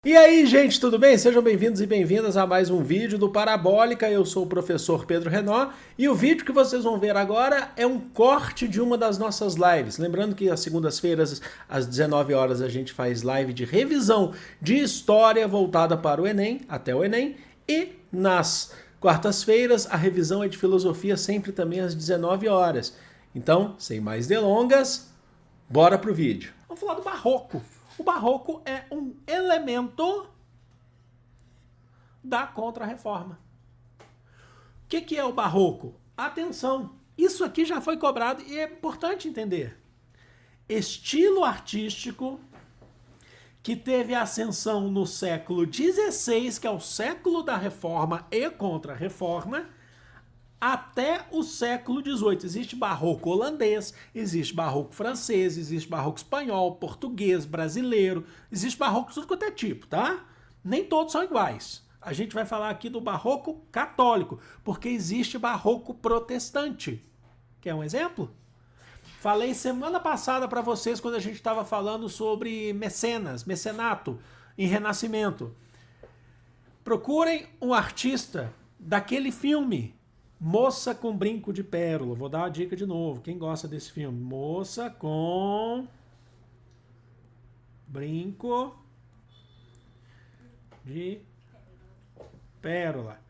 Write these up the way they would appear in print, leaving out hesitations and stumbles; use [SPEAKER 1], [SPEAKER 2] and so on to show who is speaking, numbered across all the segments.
[SPEAKER 1] E aí, gente, tudo bem? Sejam bem-vindos e bem-vindas a mais um vídeo do Parabólica. Eu sou o professor Pedro Renó e o vídeo que vocês vão ver agora é um corte de uma das nossas lives. Lembrando que às segundas-feiras, às 19 horas, a gente faz live de revisão de história voltada para o Enem, até o Enem, e nas quartas-feiras a revisão é de filosofia, sempre também às 19 horas. Então, sem mais delongas, bora pro vídeo. Vamos falar do Barroco. O Barroco é um elemento da Contra-Reforma. O que é o Barroco? Atenção, isso aqui já foi cobrado e é importante entender. Estilo artístico que teve ascensão no século XVI, que é o século da Reforma e Contra-Reforma, até o século XVIII. Existe barroco holandês, existe barroco francês, existe barroco espanhol, português, brasileiro, existe barroco de tudo quanto é tipo, tá? Nem todos são iguais. A gente vai falar aqui do barroco católico, porque existe barroco protestante. Quer um exemplo? Falei semana passada para vocês quando a gente estava falando sobre mecenato em Renascimento. Procurem um artista daquele filme Moça com Brinco de Pérola. Vou dar a dica de novo. Quem gosta desse filme? Moça com Brinco de Pérola.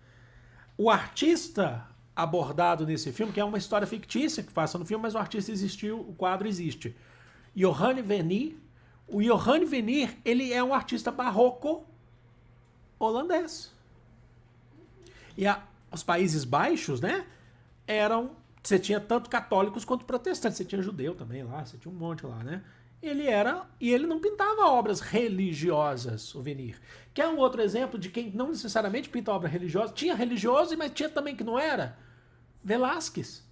[SPEAKER 1] O artista abordado nesse filme, que é uma história fictícia que passa no filme, mas o artista existiu, o quadro existe. Johann Vermeer. O Johann Vermeer, ele é um artista barroco holandês. E os Países Baixos, né, você tinha tanto católicos quanto protestantes, você tinha judeu também lá, você tinha um monte lá, né? Ele não pintava obras religiosas, o Vermeer. Que é um outro exemplo de quem não necessariamente pinta obra religiosa, tinha religioso, mas tinha também que não era. Velázquez.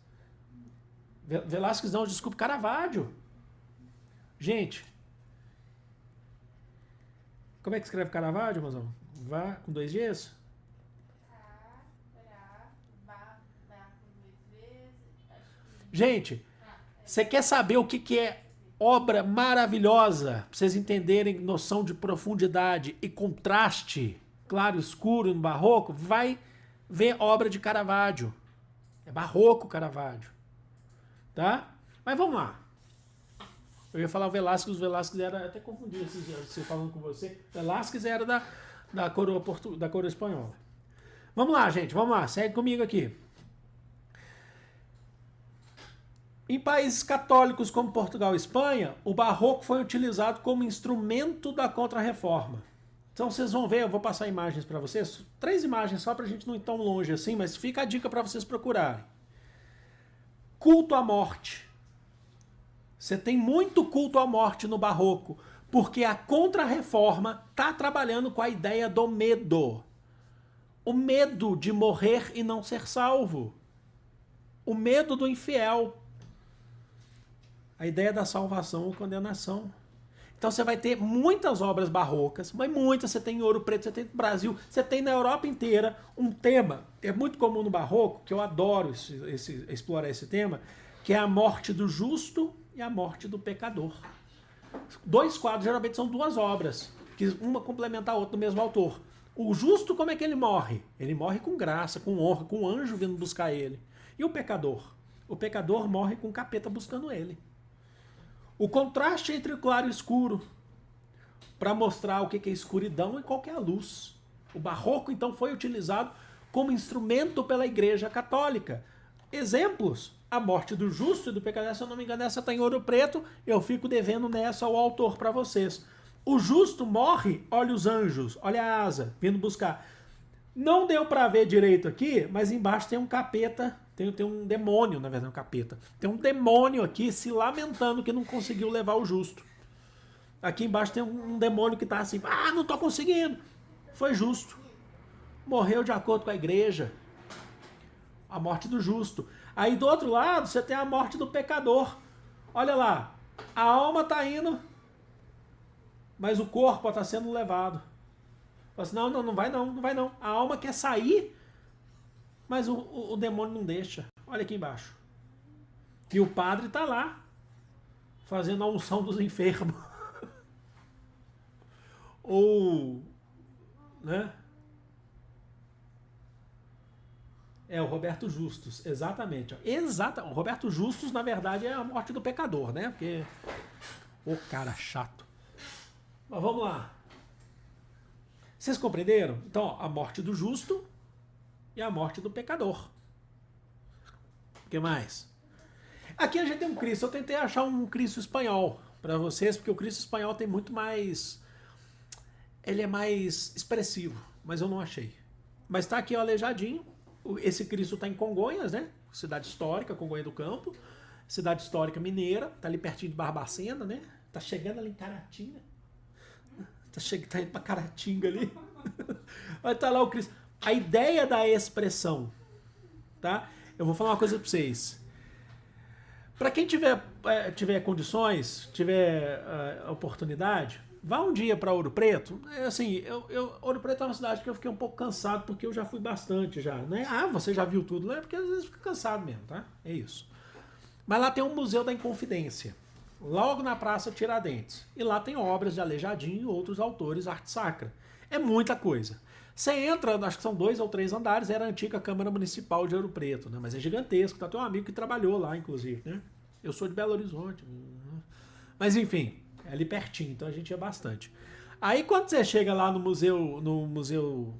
[SPEAKER 1] Velázquez não, desculpe, Caravaggio. Gente, como é que escreve Caravaggio, mozão? Vá com 2 Gs? Gente, você quer saber o que é obra maravilhosa? Pra vocês entenderem noção de profundidade e contraste, claro e escuro no barroco, vai ver obra de Caravaggio. É barroco Caravaggio. Tá? Mas vamos lá. Eu ia falar o Velázquez era, até confundi esses dias, falando com você. Velázquez era da coroa espanhola. Vamos lá, gente, vamos lá, segue comigo aqui. Em países católicos como Portugal e Espanha, o barroco foi utilizado como instrumento da Contra-Reforma. Então vocês vão ver, eu vou passar imagens para vocês, 3 imagens só para a gente não ir tão longe assim, mas fica a dica para vocês procurarem. Culto à morte. Você tem muito culto à morte no barroco, porque a Contra-Reforma está trabalhando com a ideia do medo. O medo de morrer e não ser salvo. O medo do infiel. A ideia da salvação ou condenação. Então você vai ter muitas obras barrocas, mas muitas. Você tem em Ouro Preto, você tem no Brasil, você tem na Europa inteira um tema, é muito comum no barroco, que eu adoro explorar esse tema, que é a morte do justo e a morte do pecador. 2 quadros geralmente são 2 obras, que uma complementa a outra do mesmo autor. O justo, como é que ele morre? Ele morre com graça, com honra, com um anjo vindo buscar ele. E o pecador? O pecador morre com o capeta buscando ele. O contraste entre o claro e o escuro, para mostrar o que é escuridão e qual que é a luz. O barroco, então, foi utilizado como instrumento pela Igreja Católica. Exemplos, a morte do justo e do pecador, se eu não me engano, essa está em Ouro Preto, eu fico devendo nessa ao autor para vocês. O justo morre, olha os anjos, olha a asa, vindo buscar. Não deu para ver direito aqui, mas embaixo tem um capeta, tem um demônio, na verdade, um capeta. Tem um demônio aqui se lamentando que não conseguiu levar o justo. Aqui embaixo tem um demônio que está assim, não tô conseguindo. Foi justo. Morreu de acordo com a igreja. A morte do justo. Aí do outro lado você tem a morte do pecador. Olha lá, a alma está indo, mas o corpo está sendo levado. Assim, não vai não. A alma quer sair, mas o demônio não deixa. Olha aqui embaixo. E o padre está lá, fazendo a unção dos enfermos. Ou né? É o Roberto Justus, exatamente. O Roberto Justus, na verdade, é a morte do pecador, né? Porque o cara chato. Mas vamos lá. Vocês compreenderam? Então, ó, a morte do justo e a morte do pecador. O que mais? Aqui a gente tem um Cristo. Eu tentei achar um Cristo espanhol para vocês, porque o Cristo espanhol tem muito mais... Ele é mais expressivo, mas eu não achei. Mas tá aqui o aleijadinho. Esse Cristo está em Congonhas, né? Cidade histórica, Congonha do Campo. Cidade histórica mineira, tá ali pertinho de Barbacena, né? Tá chegando ali em Caratinga. Tá indo pra Caratinga ali. Vai estar lá o Cristo. A ideia da expressão, tá? Eu vou falar uma coisa para vocês. Para quem tiver condições, tiver oportunidade, vá um dia para Ouro Preto. Assim, Ouro Preto é uma cidade que eu fiquei um pouco cansado, porque eu já fui bastante já, né? Ah, você já viu tudo, né? Porque às vezes fica cansado mesmo, tá? É isso. Mas lá tem um Museu da Inconfidência, logo na Praça Tiradentes. E lá tem obras de Aleijadinho e outros autores, arte sacra. É muita coisa. Você entra, acho que são 2 ou 3 andares, era a antiga Câmara Municipal de Ouro Preto, né? Mas é gigantesco, tá? Tem um amigo que trabalhou lá, inclusive, né? Eu sou de Belo Horizonte. Mas enfim, é ali pertinho, então a gente ia bastante. Aí quando você chega lá no Museu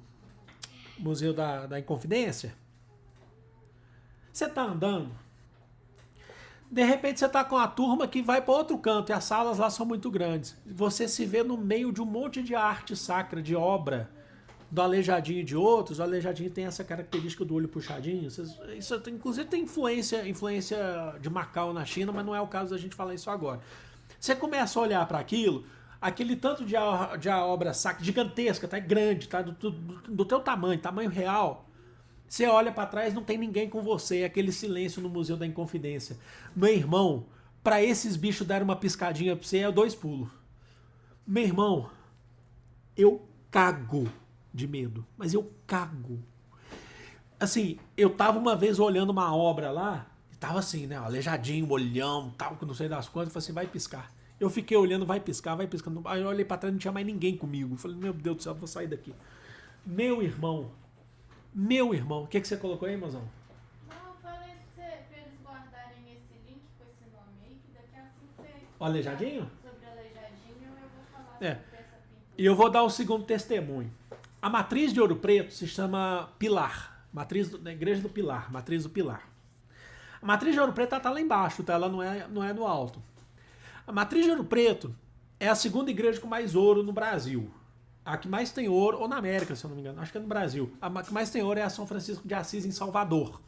[SPEAKER 1] da Inconfidência, você tá andando, de repente você tá com a turma que vai para outro canto, e as salas lá são muito grandes. Você se vê no meio de um monte de arte sacra, de obra, do Aleijadinho e de outros. O Aleijadinho tem essa característica do olho puxadinho. Isso inclusive tem influência de Macau na China, mas não é o caso da gente falar isso agora. Você começa a olhar para aquilo, aquele tanto de obra sacra gigantesca, tá? Grande, tá? Do teu tamanho real. Você olha para trás, não tem ninguém com você, é aquele silêncio no Museu da Inconfidência. Meu irmão, para esses bichos darem uma piscadinha pra você, é 2 pulos. Meu irmão, eu cago de medo, mas eu cago. Assim, eu tava uma vez olhando uma obra lá, e tava assim, né, aleijadinho, olhão, tal, que não sei das quantas, eu falei assim, vai piscar. Eu fiquei olhando, vai piscar, vai piscando. Aí eu olhei pra trás, não tinha mais ninguém comigo. Eu falei, meu Deus do céu, eu vou sair daqui. Meu irmão, o que você colocou aí, mozão?
[SPEAKER 2] Não, eu falei pra eles guardarem esse link com esse nome aí, que daqui a 5 você...
[SPEAKER 1] O aleijadinho?
[SPEAKER 2] Sobre aleijadinho, eu vou falar
[SPEAKER 1] É.
[SPEAKER 2] sobre essa pintura.
[SPEAKER 1] E eu vou dar o segundo testemunho. A matriz de Ouro Preto se chama Pilar. Da Igreja do Pilar. Matriz do Pilar. A matriz de Ouro Preto está lá embaixo, tá? Ela não é no alto. A matriz de Ouro Preto é a segunda igreja com mais ouro no Brasil. A que mais tem ouro, ou na América, se eu não me engano, acho que é no Brasil. A que mais tem ouro é a São Francisco de Assis, em Salvador.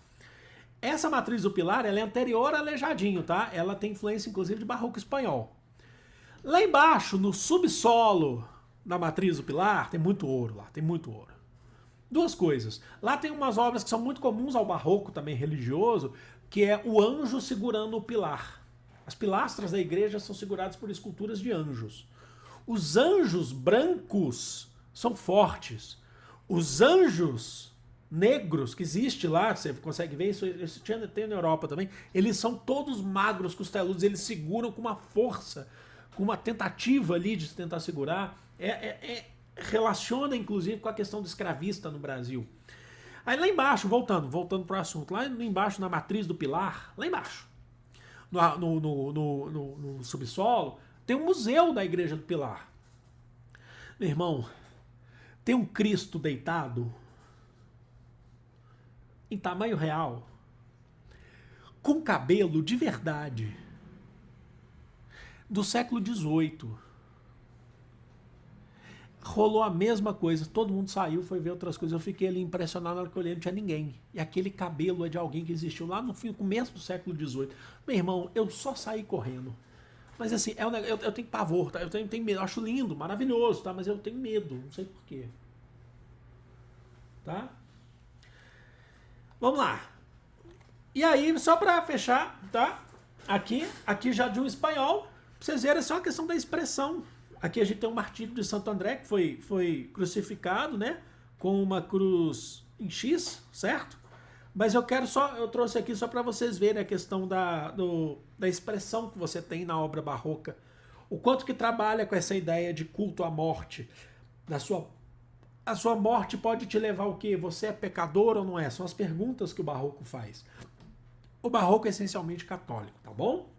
[SPEAKER 1] Essa matriz do Pilar, ela é anterior a Aleijadinho, tá? Ela tem influência, inclusive, de barroco espanhol. Lá embaixo, no subsolo da matriz do Pilar, tem muito ouro lá, tem muito ouro. 2 coisas. Lá tem umas obras que são muito comuns ao barroco também religioso, que é o anjo segurando o pilar. As pilastras da igreja são seguradas por esculturas de anjos. Os anjos brancos são fortes. Os anjos negros que existe lá, você consegue ver isso tem na Europa também, eles são todos magros, costeludos, eles seguram com uma força, com uma tentativa ali de tentar segurar. Relaciona inclusive com a questão do escravista no Brasil. Aí lá embaixo, voltando para o assunto, lá embaixo na matriz do Pilar, lá embaixo, no subsolo, tem um museu da Igreja do Pilar. Meu irmão, tem um Cristo deitado em tamanho real, com cabelo de verdade, do século XVIII. Rolou a mesma coisa, todo mundo saiu, foi ver outras coisas. Eu fiquei ali impressionado na hora que eu olhei, não tinha ninguém. E aquele cabelo é de alguém que existiu lá no começo do século XVIII. Meu irmão, eu só saí correndo. Mas assim, eu tenho pavor, tá? Eu tenho medo, eu acho lindo, maravilhoso, tá? Mas eu tenho medo, não sei porquê. Tá? Vamos lá. E aí, só pra fechar, tá? Aqui já de um espanhol, pra vocês verem, é só uma questão da expressão. Aqui a gente tem um martírio de Santo André, que foi crucificado, né? Com uma cruz em X, certo? Mas eu trouxe aqui só para vocês verem a questão da expressão que você tem na obra barroca. O quanto que trabalha com essa ideia de culto à morte, da sua A sua morte pode te levar ao quê? Você é pecador ou não é? São as perguntas que o Barroco faz. O Barroco é essencialmente católico, tá bom?